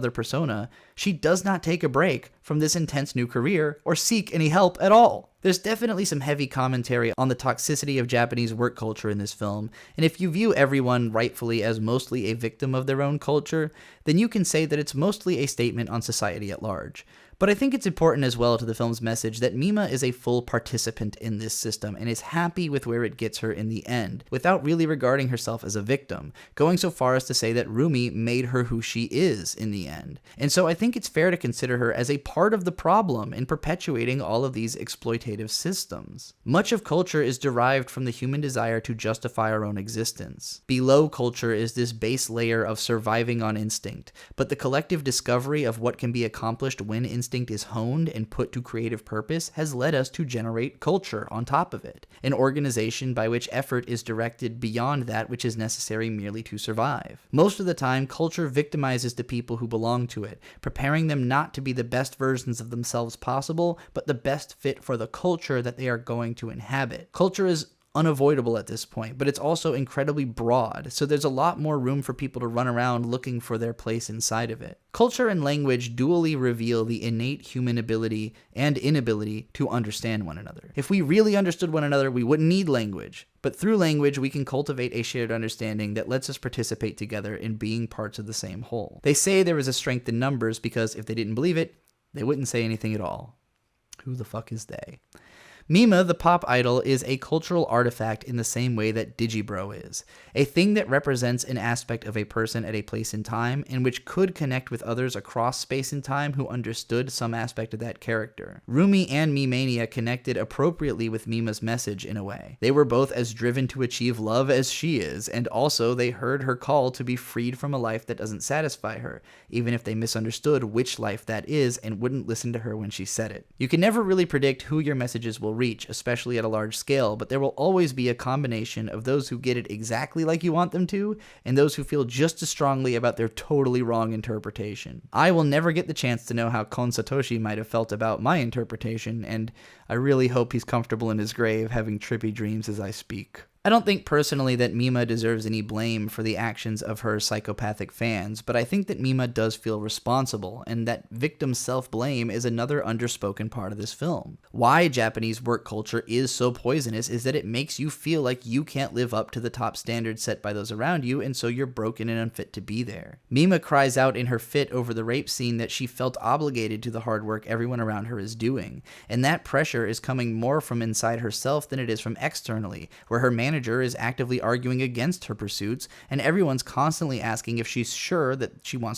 other persona, she does not take a break from this intense new career or seek any help at all. There's definitely some heavy commentary on the toxicity of Japanese work culture in this film, and if you view everyone rightfully as mostly a victim of their own culture, then you can say that it's mostly a statement on society at large. But I think it's important as well to the film's message that Mima is a full participant in this system and is happy with where it gets her in the end, without really regarding herself as a victim, going so far as to say that Rumi made her who she is in the end. And so I think it's fair to consider her as a part of the problem in perpetuating all of these exploitative systems. Much of culture is derived from the human desire to justify our own existence. Below culture is this base layer of surviving on instinct, but the collective discovery of what can be accomplished when instinct is honed and put to creative purpose has led us to generate culture on top of it, an organization by which effort is directed beyond that which is necessary merely to survive. Most of the time, culture victimizes the people who belong to it, preparing them not to be the best versions of themselves possible, but the best fit for the culture that they are going to inhabit. Culture is unavoidable at this point, but it's also incredibly broad, so there's a lot more room for people to run around looking for their place inside of it. Culture and language dually reveal the innate human ability and inability to understand one another. If we really understood one another, we wouldn't need language. But through language, we can cultivate a shared understanding that lets us participate together in being parts of the same whole. They say there is a strength in numbers because if they didn't believe it, they wouldn't say anything at all. Who the fuck is they? Mima, the pop idol, is a cultural artifact in the same way that Digibro is. A thing that represents an aspect of a person at a place in time, and which could connect with others across space and time who understood some aspect of that character. Rumi and Mimania connected appropriately with Mima's message in a way. They were both as driven to achieve love as she is, and also they heard her call to be freed from a life that doesn't satisfy her, even if they misunderstood which life that is and wouldn't listen to her when she said it. You can never really predict who your messages will reach, especially at a large scale, but there will always be a combination of those who get it exactly like you want them to, and those who feel just as strongly about their totally wrong interpretation. I will never get the chance to know how Kon Satoshi might have felt about my interpretation, and I really hope he's comfortable in his grave having trippy dreams as I speak. I don't think personally that Mima deserves any blame for the actions of her psychopathic fans, but I think that Mima does feel responsible, and that victim self-blame is another underspoken part of this film. Why Japanese work culture is so poisonous is that it makes you feel like you can't live up to the top standards set by those around you, and so you're broken and unfit to be there. Mima cries out in her fit over the rape scene that she felt obligated to the hard work everyone around her is doing, and that pressure is coming more from inside herself than it is from externally, where her manager is actively arguing against her pursuits, and everyone's constantly asking if she's sure that she wants